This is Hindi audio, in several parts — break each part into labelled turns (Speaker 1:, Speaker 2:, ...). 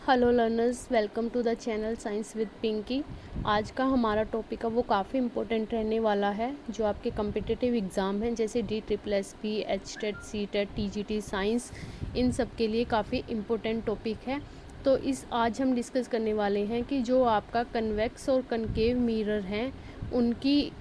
Speaker 1: Hello learners, welcome to the channel science with Pinky. आज का हमारा टॉपिक है वो काफ़ी इम्पोर्टेंट रहने वाला है। जो आपके कम्पिटिटिव एग्ज़ाम हैं जैसे DSSP, HTET, CTET, TGT science, इन सब के लिए काफ़ी इम्पोर्टेंट टॉपिक है। तो आज हम डिस्कस करने वाले हैं कि जो आपका कन्वेक्स और कनकेव मिरर हैं उनकी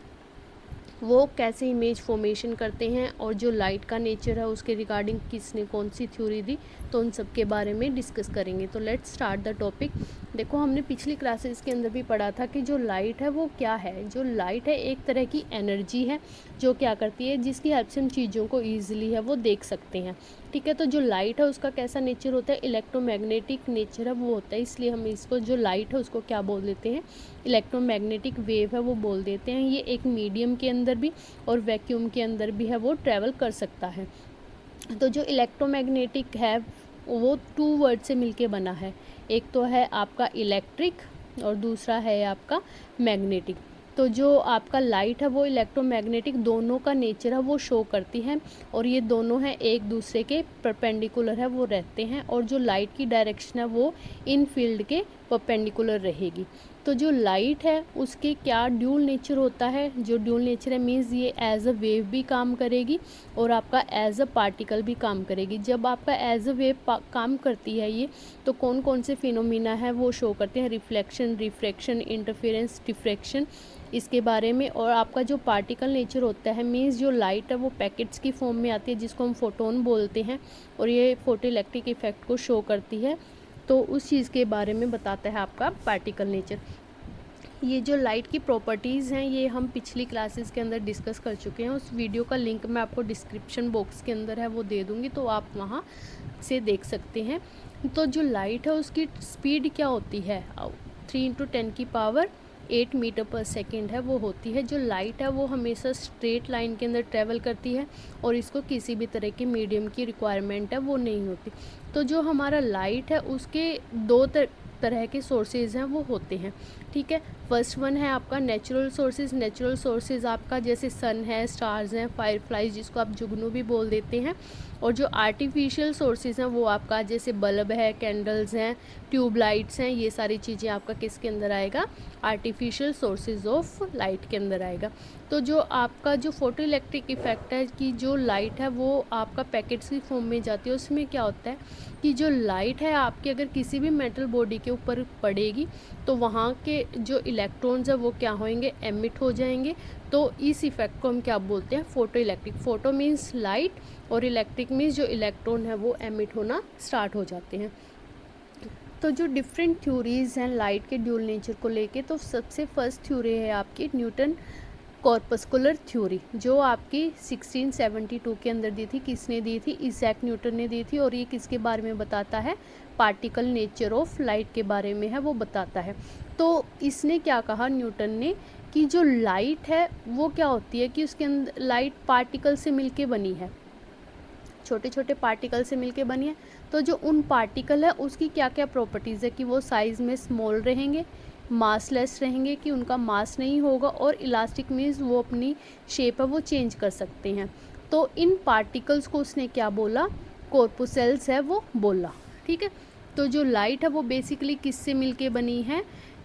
Speaker 1: वो कैसे इमेज फॉर्मेशन करते हैं और जो लाइट का नेचर है उसके रिगार्डिंग किसने कौन सी थ्योरी दी, तो उन सब के बारे में डिस्कस करेंगे। तो लेट्स स्टार्ट द टॉपिक। देखो, हमने पिछली क्लासेस के अंदर भी पढ़ा था कि जो लाइट है वो क्या है। जो लाइट है एक तरह की एनर्जी है जो क्या करती है, जिसकी हेल्प से हम चीज़ों को ईजिली है वो देख सकते हैं। ठीक है, तो जो लाइट है उसका कैसा नेचर होता है, इलेक्ट्रोमैग्नेटिक नेचर है वो होता है। इसलिए हम इसको जो लाइट है उसको क्या बोल देते हैं, इलेक्ट्रोमैग्नेटिक वेव है वो बोल देते हैं। ये एक मीडियम के अंदर भी और वैक्यूम के अंदर भी है वो ट्रैवल कर सकता है। तो जो इलेक्ट्रोमैग्नेटिक है वो टू वर्ड से मिलके बना है। एक तो है आपका इलेक्ट्रिक और दूसरा है आपका मैग्नेटिक। तो जो आपका लाइट है वो इलेक्ट्रोमैग्नेटिक दोनों का नेचर है वो शो करती है, और ये दोनों हैं एक दूसरे के परपेंडिकुलर है वो रहते हैं, और जो लाइट की डायरेक्शन है वो इन फील्ड के परपेंडिकुलर रहेगी। तो जो लाइट है उसके क्या ड्यूल नेचर होता है, जो ड्यूल नेचर है मीन्स ये एज अ वेव भी काम करेगी और आपका एज अ पार्टिकल भी काम करेगी। जब आपका एज अ वेव काम करती है ये, तो कौन कौन से फिनोमिना है वो शो करते हैं, रिफ्लेक्शन, रिफ्रैक्शन, इंटरफेरेंस, डिफ्रैक्शन, इसके बारे में। और आपका जो पार्टिकल नेचर होता है मीन्स जो लाइट है वो पैकेट्स की फॉर्म में आती है जिसको हम फोटोन बोलते हैं, और ये फोटो इलेक्ट्रिक इफेक्ट को शो करती है। तो उस चीज़ के बारे में बताता है आपका पार्टिकल नेचर। ये जो लाइट की प्रॉपर्टीज़ हैं ये हम पिछली क्लासेस के अंदर डिस्कस कर चुके हैं। उस वीडियो का लिंक मैं आपको डिस्क्रिप्शन बॉक्स के अंदर है वो दे दूँगी, तो आप वहाँ से देख सकते हैं। तो जो लाइट है उसकी स्पीड क्या होती है, 3 × 10⁸ मीटर पर सेकेंड है वो होती है। जो लाइट है वो हमेशा स्ट्रेट लाइन के अंदर ट्रैवल करती है और इसको किसी भी तरह के मीडियम की रिक्वायरमेंट है वो नहीं होती। तो जो हमारा लाइट है उसके दो तरह के सोर्सेज हैं वो होते हैं। ठीक है, फर्स्ट वन है आपका नेचुरल सोर्सेज। नेचुरल सोर्सेज आपका जैसे सन है, स्टार्स हैं, फायरफ्लाइज जिसको आप जुगनू भी बोल देते हैं। और जो आर्टिफिशियल सोर्सेज हैं वो आपका जैसे बल्ब है, कैंडल्स हैं, ट्यूबलाइट्स हैं, ये सारी चीज़ें आपका किसके अंदर आएगा, आर्टिफिशियल सोर्सेज ऑफ लाइट के अंदर आएगा। तो जो आपका जो फोटो इलेक्ट्रिक इफेक्ट है कि जो लाइट है वो आपका पैकेट्स की फॉर्म में जाती है, उसमें क्या होता है कि जो लाइट है आपकी अगर किसी भी मेटल बॉडी के ऊपर पड़ेगी तो वहाँ के जो इलेक्ट्रॉन्स है वो क्या होंगे, एमिट हो जाएंगे। तो इस इफेक्ट को हम क्या बोलते हैं, photo electric. Photo means light और इलेक्ट्रिक मीन्स जो इलेक्ट्रॉन है वो एमिट होना स्टार्ट हो जाते हैं। तो जो डिफरेंट थ्योरीज़ हैं लाइट के ड्यूल नेचर को लेके, तो सबसे फर्स्ट थ्योरी है आपकी न्यूटन कॉर्पस्कुलर थ्योरी, जो आपकी 1672 के अंदर दी थी। किसने दी थी, इसैक न्यूटन ने दी थी। और ये किसके बारे में बताता है, पार्टिकल नेचर ऑफ लाइट के बारे में है वो बताता है। तो इसने क्या कहा न्यूटन ने कि जो लाइट है वो क्या होती है कि उसके अंदर लाइट पार्टिकल से मिलके बनी है, छोटे छोटे पार्टिकल से मिलके बनी है। तो जो उन पार्टिकल है उसकी क्या क्या प्रॉपर्टीज़ है कि वो साइज़ में स्मॉल रहेंगे, मासलेस रहेंगे कि उनका मास नहीं होगा, और इलास्टिक मीन्स वो अपनी शेप है वो चेंज कर सकते हैं। तो इन पार्टिकल्स को उसने क्या बोला, कॉर्पुसेल्स है वो बोला। ठीक है, तो जो लाइट है वो बेसिकली किससे मिलके बनी है,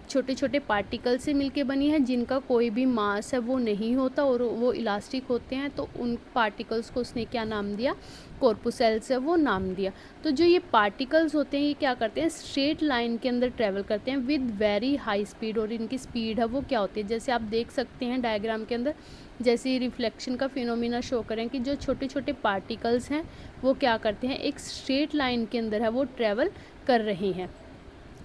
Speaker 1: छोटे छोटे पार्टिकल से मिलके बनी है जिनका कोई भी मास है वो नहीं होता और वो इलास्टिक होते हैं। तो उन पार्टिकल्स को उसने क्या नाम दिया, कॉर्पुसेल्स है वो नाम दिया। तो जो ये पार्टिकल्स होते हैं ये क्या करते हैं, स्ट्रेट लाइन के अंदर ट्रैवल करते हैं विद वेरी हाई स्पीड, और इनकी स्पीड है वो क्या होती है, जैसे आप देख सकते हैं डायग्राम के अंदर, जैसे रिफ्लेक्शन का फिनोमिना शो करें कि जो छोटे छोटे पार्टिकल्स हैं वो क्या करते हैं, एक स्ट्रेट लाइन के अंदर है वो ट्रैवल कर रहे हैं।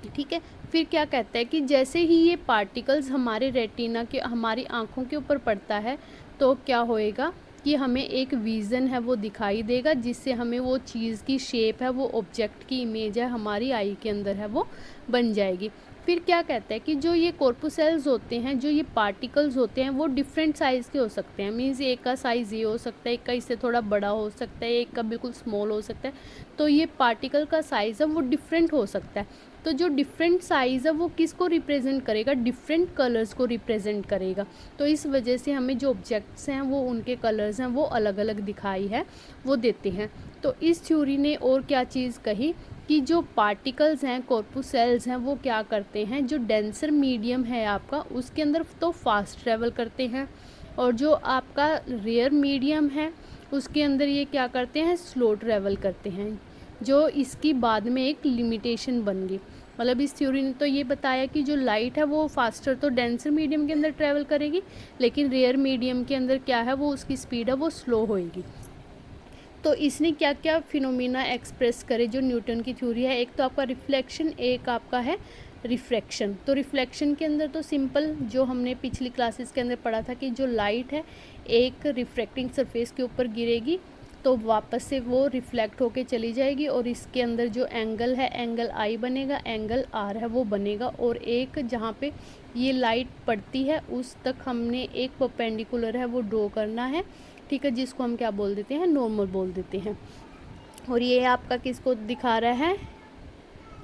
Speaker 1: ठीक है, फिर क्या कहता है कि जैसे ही ये पार्टिकल्स हमारे रेटिना के, हमारी आँखों के ऊपर पड़ता है तो क्या होएगा कि हमें एक विज़न है वो दिखाई देगा, जिससे हमें वो चीज़ की शेप है, वो ऑब्जेक्ट की इमेज है हमारी आई के अंदर है वो बन जाएगी। फिर क्या कहता है कि जो ये कॉर्पुसेल्स होते हैं, जो ये पार्टिकल्स होते हैं वो डिफरेंट साइज़ के हो सकते हैं। मीन्स एक का साइज़ ये हो सकता है, एक का इससे थोड़ा बड़ा हो सकता है, एक का बिल्कुल स्मॉल हो सकता है। तो ये पार्टिकल का साइज़ है वो डिफरेंट हो सकता है। तो जो डिफरेंट साइज़ है वो किसको रिप्रेजेंट करेगा, डिफरेंट कलर्स को रिप्रेजेंट करेगा। तो इस वजह से हमें जो ऑब्जेक्ट्स हैं वो उनके कलर्स हैं वो अलग अलग दिखाई है वो देते हैं। तो इस थ्योरी ने और क्या चीज़ कही कि जो पार्टिकल्स हैं, कॉर्पूसेल्स हैं, वो क्या करते हैं, जो डेंसर मीडियम है आपका उसके अंदर तो फास्ट ट्रैवल करते हैं, और जो आपका रेयर मीडियम है उसके अंदर ये क्या करते हैं, स्लो ट्रैवल करते हैं। जो इसकी बाद में एक लिमिटेशन बन गई, मतलब इस थ्योरी ने तो ये बताया कि जो लाइट है वो फास्टर तो डेंसर मीडियम के अंदर ट्रैवल करेगी, लेकिन रेयर मीडियम के अंदर क्या है, वो उसकी स्पीड है वो स्लो होएगी। तो इसने क्या क्या फिनोमिना एक्सप्रेस करे जो न्यूटन की थ्योरी है, एक तो आपका रिफ्लेक्शन, एक आपका है रिफ्रैक्शन। तो रिफ्लेक्शन के अंदर तो सिंपल जो हमने पिछली क्लासेस के अंदर पढ़ा था कि जो लाइट है एक रिफ्रैक्टिंग सरफेस के ऊपर गिरेगी तो वापस से वो रिफ्लेक्ट होके चली जाएगी, और इसके अंदर जो एंगल है, एंगल आई बनेगा, एंगल आर है वो बनेगा, और एक जहाँ पे ये लाइट पड़ती है उस तक हमने एक परपेंडिकुलर है वो ड्रॉ करना है, ठीक है, जिसको हम क्या बोल देते हैं, नॉर्मल बोल देते हैं। और ये आपका किसको दिखा रहा है,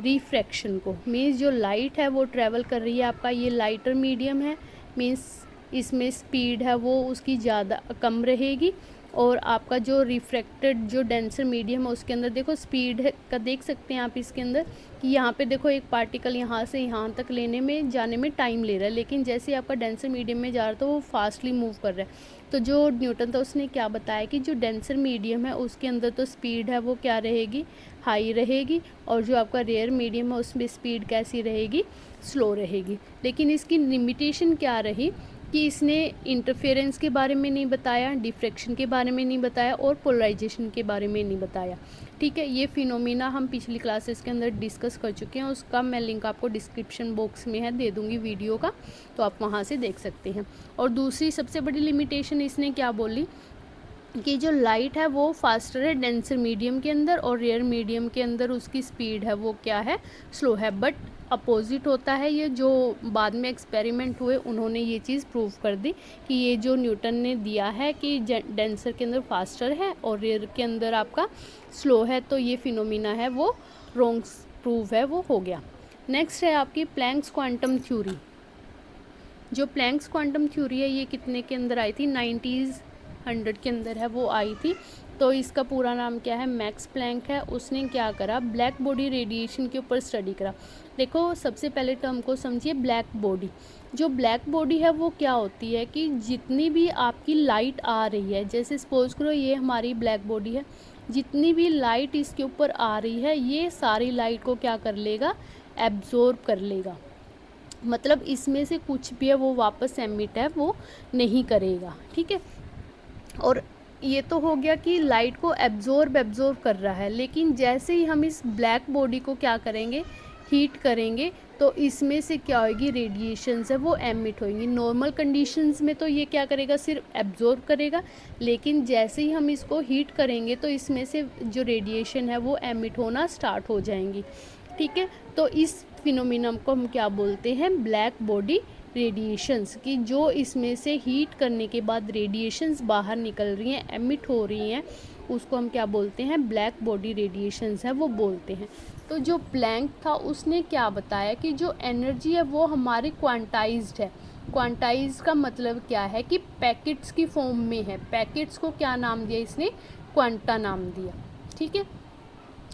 Speaker 1: रिफ्रैक्शन को। मीन्स जो लाइट है वो ट्रैवल कर रही है, आपका ये लाइटर मीडियम है, मीन्स इसमें स्पीड है वो उसकी ज़्यादा कम रहेगी, और आपका जो रिफ्रैक्टेड जो डेंसर मीडियम है उसके अंदर देखो स्पीड है का देख सकते हैं आप इसके अंदर कि यहाँ पे देखो एक पार्टिकल यहाँ से यहाँ तक लेने में जाने में टाइम ले रहा है, लेकिन जैसे आपका डेंसर मीडियम में जा रहा है तो वो फास्टली मूव कर रहा है। तो जो न्यूटन था उसने क्या बताया कि जो डेंसर मीडियम है उसके अंदर तो स्पीड है वो क्या रहेगी, हाई रहेगी, और जो आपका रेयर मीडियम है उसमें स्पीड कैसी रहेगी, स्लो रहेगी। लेकिन इसकी लिमिटेशन क्या रही कि इसने इंटरफेरेंस के बारे में नहीं बताया, डिफ्रैक्शन के बारे में नहीं बताया, और पोलराइजेशन के बारे में नहीं बताया, ठीक है। ये फिनोमिना हम पिछली क्लासेस के अंदर डिस्कस कर चुके हैं, उसका मैं लिंक आपको डिस्क्रिप्शन बॉक्स में है दे दूँगी वीडियो का, तो आप वहाँ से देख सकते हैं। और दूसरी सबसे बड़ी लिमिटेशन इसने क्या बोली कि जो लाइट है वो फास्टर है डेंसर मीडियम के अंदर, और रेयर मीडियम के अंदर उसकी स्पीड है वो क्या है, स्लो है। बट अपोजिट होता है, ये जो बाद में एक्सपेरिमेंट हुए उन्होंने ये चीज़ प्रूव कर दी कि ये जो न्यूटन ने दिया है कि डेंसर के अंदर फास्टर है और रेयर के अंदर आपका स्लो है, तो ये फिनोमिना है वो रॉन्ग प्रूव है वो हो गया। नेक्स्ट है आपकी प्लैंक्स क्वांटम थ्योरी। जो प्लैंक्स क्वांटम थ्योरी है ये कितने के अंदर आई थी, 1900 के अंदर है वो आई थी। तो इसका पूरा नाम क्या है, मैक्स प्लैंक है। उसने क्या करा, ब्लैक बॉडी रेडिएशन के ऊपर स्टडी करा। देखो सबसे पहले टर्म को समझिए, ब्लैक बॉडी। जो ब्लैक बॉडी है वो क्या होती है कि जितनी भी आपकी लाइट आ रही है, जैसे सपोज करो ये हमारी ब्लैक बॉडी है, जितनी भी लाइट इसके ऊपर आ रही है ये सारी लाइट को क्या कर लेगा, एब्जॉर्ब कर लेगा। मतलब इसमें से कुछ भी है वो वापस एमिट है वो नहीं करेगा, ठीक है। और ये तो हो गया कि लाइट को एब्जॉर्ब कर रहा है, लेकिन जैसे ही हम इस ब्लैक बॉडी को क्या करेंगे, हीट करेंगे, तो इसमें से क्या होगी, रेडिएशंस है वो एमिट होंगी। नॉर्मल कंडीशंस में तो ये क्या करेगा, सिर्फ एब्जॉर्ब करेगा, लेकिन जैसे ही हम इसको हीट करेंगे तो इसमें से जो रेडिएशन है वो एमिट होना स्टार्ट हो जाएंगी, ठीक है। तो इस फिनोमिनम को हम क्या बोलते हैं, ब्लैक बॉडी रेडिएशंस की। जो इसमें से हीट करने के बाद रेडिएशंस बाहर निकल रही हैं, एमिट हो रही हैं, उसको हम क्या बोलते हैं, ब्लैक बॉडी रेडिएशंस है वो बोलते हैं। तो जो प्लैंक था उसने क्या बताया कि जो एनर्जी है वो हमारी क्वांटाइज्ड है। क्वांटाइज का मतलब क्या है कि पैकेट्स की फॉर्म में है। पैकेट्स को क्या नाम दिया इसने, क्वांटा नाम दिया, ठीक है।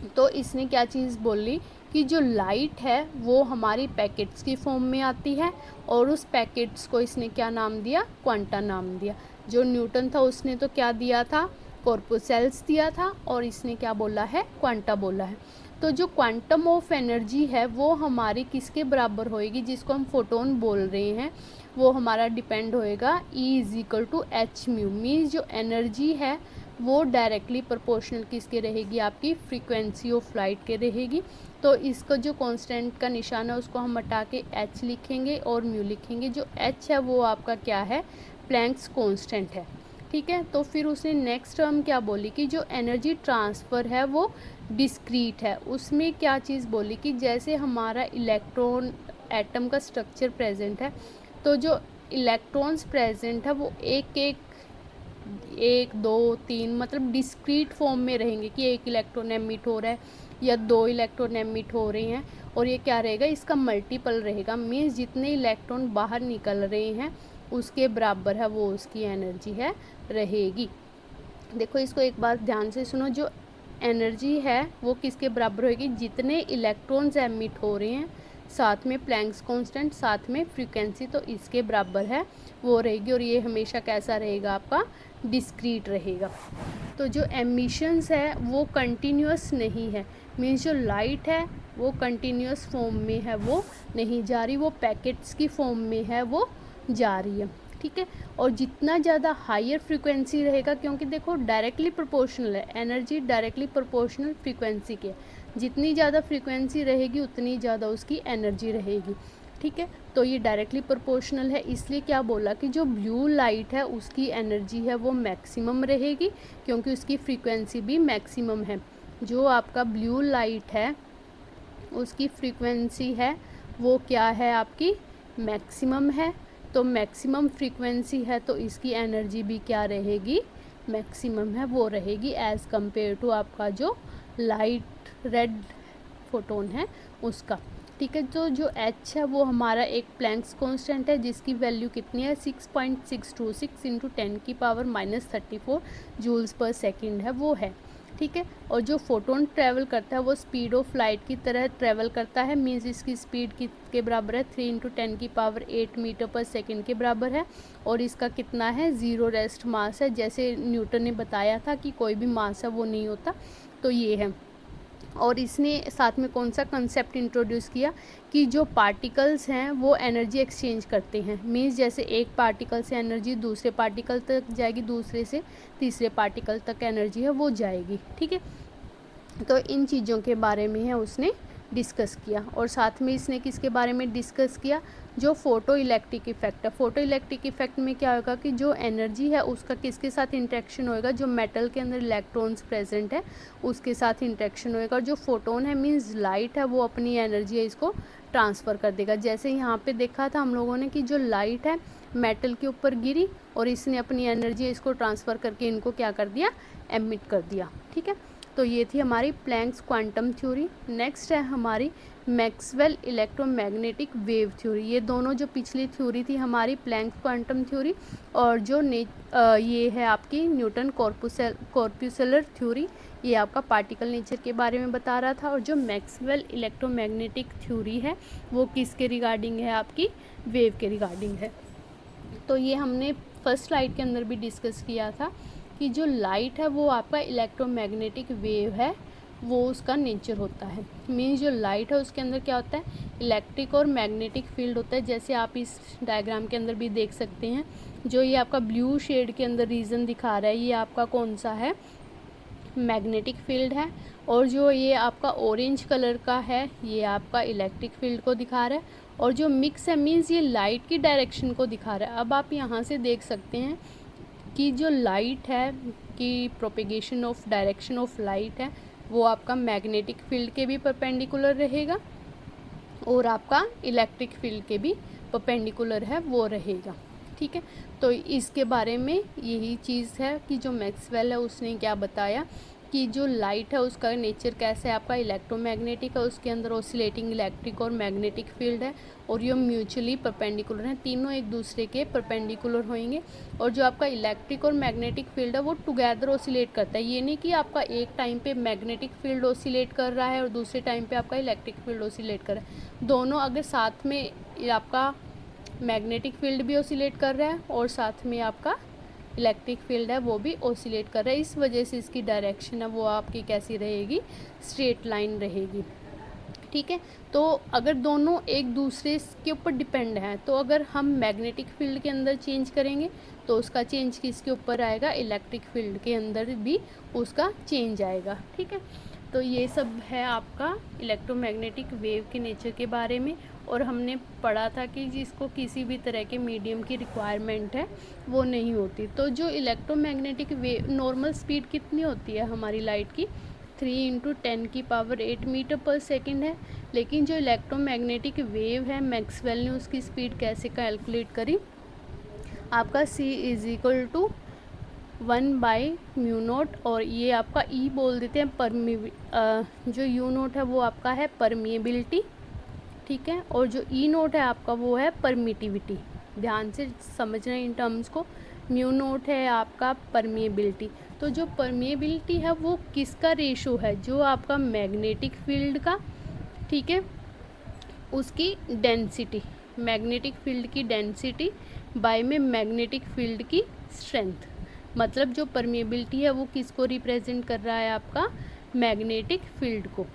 Speaker 1: तो इसने क्या चीज़ बोली कि जो लाइट है वो हमारी पैकेट्स की फॉर्म में आती है, और उस पैकेट्स को इसने क्या नाम दिया, क्वांटा नाम दिया। जो न्यूटन था उसने तो क्या दिया था, कॉर्पूसेल्स दिया था, और इसने क्या बोला है, क्वांटा बोला है। तो जो क्वांटम ऑफ एनर्जी है वो हमारी किसके बराबर होएगी, जिसको हम फोटोन बोल रहे हैं, वो हमारा डिपेंड होएगा E=h/μ। मीन्स जो एनर्जी है वो डायरेक्टली प्रोपोर्शनल किसके रहेगी, आपकी फ्रीक्वेंसी ऑफ लाइट के रहेगी। तो इसका जो कांस्टेंट का निशान है उसको हम हटा के h लिखेंगे और म्यू लिखेंगे। जो h है वो आपका क्या है, प्लैंक्स कांस्टेंट है, ठीक है। तो फिर उसने नेक्स्ट टर्म क्या बोली कि जो एनर्जी ट्रांसफ़र है वो डिस्क्रीट है। उसमें क्या चीज़ बोली कि जैसे हमारा इलेक्ट्रॉन एटम का स्ट्रक्चर प्रेजेंट है, तो जो इलेक्ट्रॉन्स प्रेजेंट है वो एक दो तीन मतलब डिस्क्रीट फॉर्म में रहेंगे कि एक इलेक्ट्रॉन एमिट हो रहा है या दो इलेक्ट्रॉन एमिट हो रहे हैं, और ये क्या रहेगा, इसका मल्टीपल रहेगा। मीन्स जितने इलेक्ट्रॉन बाहर निकल रहे हैं उसके बराबर है वो उसकी एनर्जी है रहेगी। देखो इसको एक बार ध्यान से सुनो, जो एनर्जी है वो किसके बराबर होगी, जितने इलेक्ट्रॉन्स एमिट हो रहे हैं साथ में प्लैंक्स कांस्टेंट साथ में फ्रीक्वेंसी, तो इसके बराबर है वो रहेगी। और ये हमेशा कैसा रहेगा, आपका डिस्क्रीट रहेगा। तो जो एमिशंस है वो कंटिन्यूस नहीं है, मीन्स जो लाइट है वो कंटिन्यूस फॉर्म में है वो नहीं जा रही, वो पैकेट्स की फॉर्म में है वो जा रही है, ठीक है। और जितना ज़्यादा हायर फ्रीक्वेंसी रहेगा, क्योंकि देखो डायरेक्टली प्रोपोर्शनल है, एनर्जी डायरेक्टली प्रोपोर्शनल फ्रीक्वेंसी के, जितनी ज़्यादा फ्रीक्वेंसी रहेगी उतनी ज़्यादा उसकी एनर्जी रहेगी, ठीक है। तो ये डायरेक्टली प्रोपोर्शनल है, इसलिए क्या बोला कि जो ब्लू लाइट है उसकी एनर्जी है वो मैक्सिमम रहेगी, क्योंकि उसकी फ्रीक्वेंसी भी मैक्सिमम है। जो आपका ब्लू लाइट है उसकी फ्रीक्वेंसी है वो क्या है, आपकी मैक्सिमम है। तो मैक्सिमम फ्रीक्वेंसी है तो इसकी एनर्जी भी क्या रहेगी, मैक्सिमम है वो रहेगी, एज़ कंपेयर टू आपका जो लाइट रेड फोटोन है उसका, ठीक है। तो जो एच है वो हमारा एक प्लैंक्स कांस्टेंट है, जिसकी वैल्यू कितनी है 6.626 इंटू 10⁻34 जूल्स पर सेकेंड है वो है, ठीक है। और जो फोटोन ट्रैवल करता है वो स्पीड ऑफ लाइट की तरह ट्रैवल करता है, मीन्स इसकी स्पीड के बराबर है 3 × 10⁸ मीटर पर सेकेंड के बराबर है। और इसका कितना है, 0 रेस्ट मास है, जैसे न्यूटन ने बताया था कि कोई भी मास है वो नहीं होता, तो ये है। और इसने साथ में कौन सा कंसेप्ट इंट्रोड्यूस किया कि जो पार्टिकल्स हैं वो एनर्जी एक्सचेंज करते हैं, मीन्स जैसे एक पार्टिकल से एनर्जी दूसरे पार्टिकल तक जाएगी, दूसरे से तीसरे पार्टिकल तक एनर्जी है वो जाएगी, ठीक है। तो इन चीज़ों के बारे में है उसने डिस्कस किया। और साथ में इसने किसके बारे में डिस्कस किया, जो फोटो इलेक्ट्रिक इफेक्ट है। फोटो इलेक्ट्रिक इफेक्ट में क्या होगा कि जो एनर्जी है उसका किसके साथ इंटरेक्शन होएगा, जो मेटल के अंदर इलेक्ट्रॉन्स प्रेजेंट है उसके साथ इंटरेक्शन होएगा। और जो फोटोन है मीन्स लाइट है वो अपनी एनर्जी है इसको ट्रांसफ़र कर देगा। जैसे यहाँ पे देखा था हम लोगों ने कि जो लाइट है मेटल के ऊपर गिरी और इसने अपनी एनर्जी इसको ट्रांसफ़र करके इनको क्या कर दिया, एमिट कर दिया, ठीक है। तो ये थी हमारी प्लैंक्स क्वांटम थ्योरी। नेक्स्ट है हमारी मैक्सवेल इलेक्ट्रोमैग्नेटिक वेव थ्योरी। ये दोनों जो पिछली थ्योरी थी हमारी प्लैंक्स क्वांटम थ्योरी और जो ये है आपकी न्यूटन कॉर्पुसुलर थ्योरी, ये आपका पार्टिकल नेचर के बारे में बता रहा था। और जो मैक्सवेल इलेक्ट्रोमैग्नेटिक थ्योरी है वो किसके रिगार्डिंग है, आपकी वेव के रिगार्डिंग है। तो ये हमने फर्स्ट स्लाइड के अंदर भी डिस्कस किया था कि जो लाइट है वो आपका इलेक्ट्रोमैग्नेटिक वेव है, वो उसका नेचर होता है। मीन्स जो लाइट है उसके अंदर क्या होता है, इलेक्ट्रिक और मैग्नेटिक फील्ड होता है। जैसे आप इस डायग्राम के अंदर भी देख सकते हैं, जो ये आपका ब्लू शेड के अंदर रीजन दिखा रहा है ये आपका कौन सा है, मैग्नेटिक फील्ड है। और जो ये आपका ऑरेंज कलर का है ये आपका इलेक्ट्रिक फील्ड को दिखा रहा है। और जो मिक्स है मीन्स ये लाइट की डायरेक्शन को दिखा रहा है। अब आप यहाँ से देख सकते हैं कि जो लाइट है कि propagation of direction of light है वो आपका मैग्नेटिक फील्ड के भी परपेंडिकुलर रहेगा और आपका इलेक्ट्रिक फील्ड के भी परपेंडिकुलर है वो रहेगा, ठीक है। तो इसके बारे में यही चीज़ है कि जो मैक्सवेल है उसने क्या बताया कि जो लाइट है उसका नेचर कैसे है, आपका इलेक्ट्रोमैग्नेटिक है, उसके अंदर ऑसिलेटिंग इलेक्ट्रिक और मैग्नेटिक फील्ड है और ये म्यूचुअली परपेंडिकुलर हैं, तीनों एक दूसरे के परपेंडिकुलर होंगे। और जो आपका इलेक्ट्रिक और मैग्नेटिक फील्ड है वो टुगेदर ऑसिलेट करता है। ये नहीं कि आपका एक टाइम पे मैग्नेटिक फील्ड ऑसिलेट कर रहा है और दूसरे टाइम पे आपका इलेक्ट्रिक फील्ड ऑसिलेट कर रहा है। दोनों अगर साथ में आपका मैग्नेटिक फील्ड भी ऑसिलेट कर रहा है और साथ में आपका इलेक्ट्रिक फील्ड है वो भी ऑसिलेट कर रहा है, इस वजह से इसकी डायरेक्शन है वो आपकी कैसी रहेगी, स्ट्रेट लाइन रहेगी, ठीक है। तो अगर दोनों एक दूसरे के ऊपर डिपेंड हैं तो अगर हम मैग्नेटिक फील्ड के अंदर चेंज करेंगे तो उसका चेंज किसके ऊपर आएगा, इलेक्ट्रिक फील्ड के अंदर भी उसका चेंज आएगा, ठीक है। तो ये सब है आपका इलेक्ट्रोमैग्नेटिक वेव के नेचर के बारे में। और हमने पढ़ा था कि जिसको किसी भी तरह के मीडियम की रिक्वायरमेंट है वो नहीं होती। तो जो इलेक्ट्रोमैग्नेटिक वेव नॉर्मल स्पीड कितनी होती है हमारी लाइट की, 3 × 10⁸ मीटर पर सेकेंड है। लेकिन जो इलेक्ट्रोमैग्नेटिक वेव है मैक्सवेल ने उसकी स्पीड कैसे कैलकुलेट करी, आपका c = 1/μ0 और ये आपका E बोल देते हैं जो u0 है वो आपका है परमिएबिलिटी, ठीक है। और जो E0 है आपका वो है परमिटिविटी। ध्यान से समझना इन टर्म्स को। μ0 है आपका परमिएबिलिटी। तो जो परमिएबिलिटी है वो किसका रेशो है, जो आपका मैग्नेटिक फील्ड का, ठीक है, उसकी डेंसिटी, मैग्नेटिक फील्ड की डेंसिटी बाय में मैग्नेटिक फील्ड की स्ट्रेंथ। मतलब जो परमिएबिलिटी है वो किसको रिप्रेजेंट कर रहा है, आपका मैग्नेटिक फील्ड को,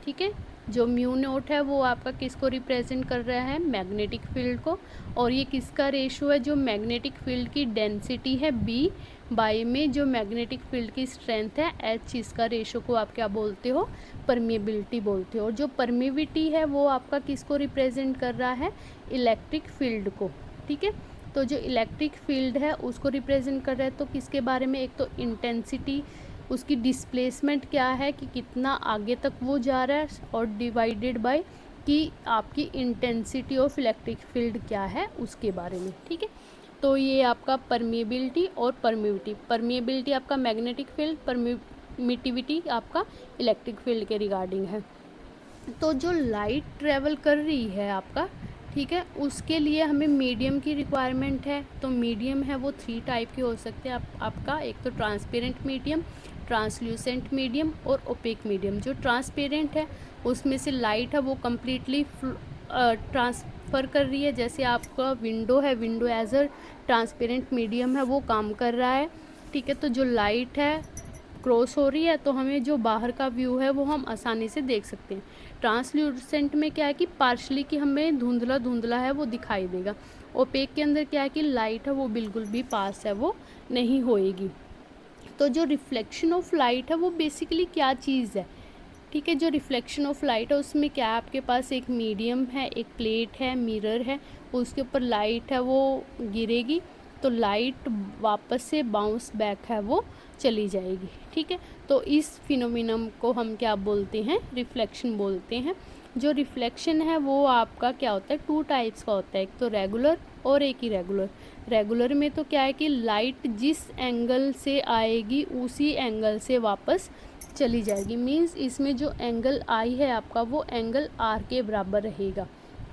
Speaker 1: ठीक है। जो म्यू नोट है वो आपका किसको रिप्रेजेंट कर रहा है, मैग्नेटिक फील्ड को। और ये किसका रेशो है, जो मैग्नेटिक फील्ड की डेंसिटी है बी बाय में जो मैग्नेटिक फील्ड की स्ट्रेंथ है एच, इसका रेशो को आप क्या बोलते हो, परमिएबिलिटी बोलते हो। और जो परमिएबिलिटी है वो आपका किसको रिप्रेजेंट कर रहा है, इलेक्ट्रिक फील्ड को, ठीक है। तो जो इलेक्ट्रिक फील्ड है उसको रिप्रेजेंट कर रहा है, तो किसके बारे में, एक तो इंटेंसिटी, उसकी डिस्प्लेसमेंट क्या है कि कितना आगे तक वो जा रहा है, और डिवाइडेड बाय कि आपकी इंटेंसिटी ऑफ इलेक्ट्रिक फील्ड क्या है उसके बारे में, ठीक है। तो ये आपका परमिएबिलिटी और परमिटिविटी, परमिएबिलिटी आपका मैग्नेटिक फील्ड, परमिटिविटी आपका इलेक्ट्रिक फील्ड के रिगार्डिंग है। तो जो लाइट ट्रेवल कर रही है आपका, ठीक है, उसके लिए हमें मीडियम की रिक्वायरमेंट है। तो मीडियम है वो 3 टाइप के हो सकते हैं आपका, एक तो ट्रांसपेरेंट मीडियम, ट्रांसल्यूसेंट मीडियम और ओपेक मीडियम। जो ट्रांसपेरेंट है उसमें से लाइट है वो कम्प्लीटली ट्रांसफ़र कर रही है, जैसे आपका विंडो है, window as a transparent medium है वो काम कर रहा है, ठीक है। तो जो लाइट है क्रॉस हो रही है तो हमें जो बाहर का व्यू है वो हम आसानी से देख सकते हैं। ट्रांसल्यूसेंट में क्या है कि पार्शली कि हमें धुंधला धुंधला है वो दिखाई देगा। ओपेक के अंदर क्या है कि लाइट है वो बिल्कुल भी पास है वो नहीं होएगी। तो जो रिफ्लेक्शन ऑफ लाइट है वो बेसिकली क्या चीज़ है, ठीक है। जो रिफ्लेक्शन ऑफ लाइट है उसमें क्या है, आपके पास एक मीडियम है, एक प्लेट है, मिरर है, उसके ऊपर लाइट है वो गिरेगी तो लाइट वापस से बाउंस बैक है वो चली जाएगी, ठीक है। तो इस फिनोमिनम को हम क्या बोलते हैं, रिफ्लेक्शन बोलते हैं। जो रिफ्लेक्शन है वो आपका क्या होता है, 2 टाइप्स का होता है, एक तो रेगुलर और एक इरेगुलर। रेगुलर में तो क्या है कि लाइट जिस एंगल से आएगी उसी एंगल से वापस चली जाएगी, मीन्स इसमें जो एंगल आई है आपका वो एंगल आर के बराबर रहेगा।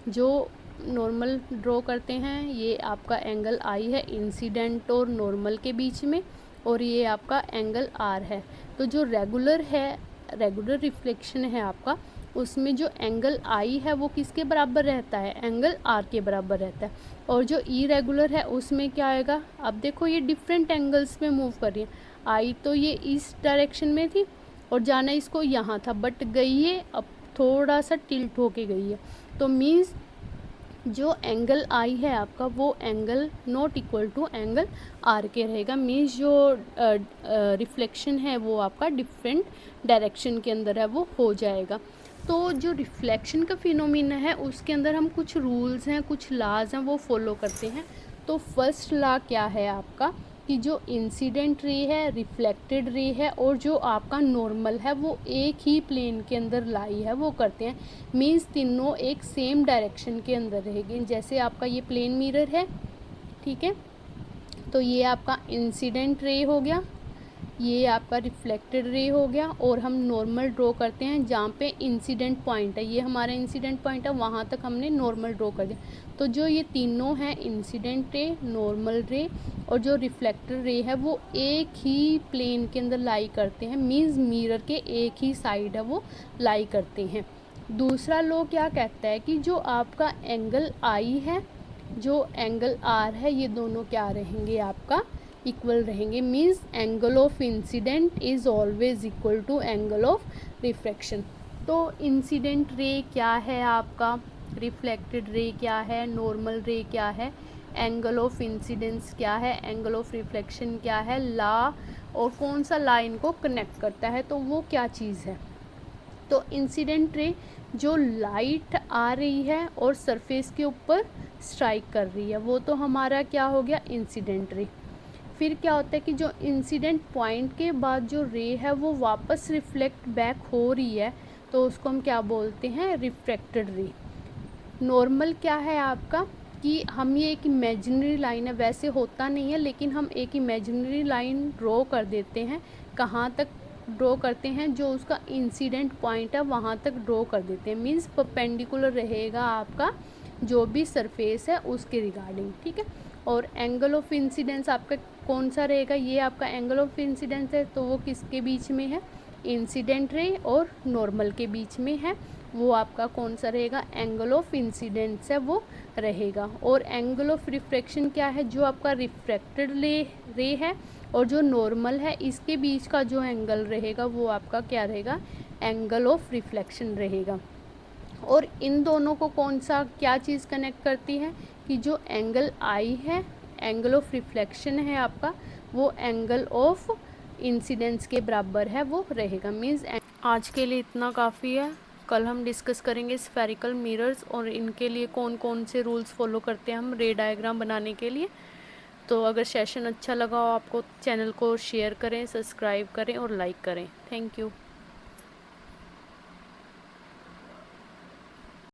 Speaker 1: जो नॉर्मल ड्रॉ करते हैं ये आपका एंगल आई है इंसिडेंट और नॉर्मल के बीच में, और ये आपका एंगल आर है। तो जो रेगुलर है, रेगुलर रिफ्लेक्शन है आपका, उसमें जो एंगल आई है वो किसके बराबर रहता है, एंगल आर के बराबर रहता है। और जो इरेगुलर है उसमें क्या आएगा, अब देखो ये डिफरेंट एंगल्स में मूव कर रही है, आई तो ये इस डायरेक्शन में थी और जाना इसको यहाँ था, बट गई है अब थोड़ा सा टिल्ट होके गई है। तो मीन्स जो एंगल आई है आपका वो angle not equal to angle R के रहेगा, मीन्स जो रिफ्लेक्शन है वो आपका डिफरेंट डायरेक्शन के अंदर है वो हो जाएगा। तो जो रिफ्लेक्शन का फिनोमिना है उसके अंदर हम कुछ रूल्स हैं, कुछ लॉज हैं वो फॉलो करते हैं। तो फर्स्ट लॉ क्या है आपका कि जो इंसिडेंट रे है, रिफ्लेक्टेड रे है और जो आपका नॉर्मल है वो एक ही प्लेन के अंदर लाई है वो करते हैं, मीन्स तीनों एक सेम डायरेक्शन के अंदर रहेगी। जैसे आपका ये प्लेन मिरर है, ठीक है, तो ये आपका इंसिडेंट रे हो गया, ये आपका रिफ्लेक्टेड रे हो गया, और हम नॉर्मल ड्रॉ करते हैं जहाँ पे इंसिडेंट पॉइंट है, ये हमारा इंसिडेंट पॉइंट है, वहाँ तक हमने नॉर्मल ड्रॉ कर दिया। तो जो ये तीनों हैं इंसिडेंट रे, नॉर्मल रे और जो रिफ्लेक्टेड रे है वो एक ही प्लेन के अंदर लाई करते हैं, मीन्स मिरर के एक ही साइड है वो लाई करते हैं। दूसरा लॉ क्या कहता है कि जो आपका एंगल आई है, जो एंगल आर है, ये दोनों क्या रहेंगे आपका इक्वल रहेंगे, means angle of incident is always equal to angle of refraction. तो इंसिडेंट रे क्या है आपका, रिफ्लेक्टेड रे क्या है, नॉर्मल रे क्या है, एंगल ऑफ इंसिडेंस क्या है, एंगल ऑफ रिफ्लेक्शन क्या है, ला और कौन सा ला इनको कनेक्ट करता है, तो वो क्या चीज़ है। तो इंसिडेंट रे जो लाइट आ रही है और सरफेस के ऊपर स्ट्राइक कर रही है वो तो हमारा क्या हो गया, इंसिडेंट रे। फिर क्या होता है कि जो इंसिडेंट पॉइंट के बाद जो रे है वो वापस रिफ्लेक्ट बैक हो रही है तो उसको हम क्या बोलते हैं, रिफ्रैक्टेड रे। नॉर्मल क्या है आपका कि हम ये एक इमेजिनरी लाइन है, वैसे होता नहीं है लेकिन हम एक इमेजिनरी लाइन ड्रॉ कर देते हैं, कहाँ तक ड्रॉ करते हैं, जो उसका इंसिडेंट पॉइंट है वहाँ तक ड्रॉ कर देते हैं, मीन्स परपेंडिकुलर रहेगा आपका जो भी सरफेस है उसके रिगार्डिंग, ठीक है। और एंगल ऑफ इंसिडेंस आपका कौन सा रहेगा, ये आपका एंगल ऑफ इंसिडेंस है तो वो किसके बीच में है, इंसिडेंट रे और नॉर्मल के बीच में है, वो आपका कौन सा रहेगा, एंगल ऑफ इंसिडेंस है वो रहेगा। और एंगल ऑफ रिफ्रैक्शन क्या है, जो आपका रिफ्रैक्टेड रे है और जो नॉर्मल है इसके बीच का जो एंगल रहेगा वो आपका क्या रहेगा, एंगल ऑफ रिफ्लेक्शन रहेगा। और इन दोनों को कौन सा क्या चीज़ कनेक्ट करती है कि जो एंगल आई है, एंगल ऑफ रिफ्लेक्शन है आपका, वो एंगल ऑफ इंसिडेंस के बराबर है वो रहेगा। मीन्स आज के लिए इतना काफ़ी है। कल हम डिस्कस करेंगे स्फेरिकल मिरर्स और इनके लिए कौन कौन से रूल्स फॉलो करते हैं हम रे डायग्राम बनाने के लिए। तो अगर सेशन अच्छा लगा हो आपको, चैनल को शेयर करें, सब्सक्राइब करें और लाइक करें। Thank you.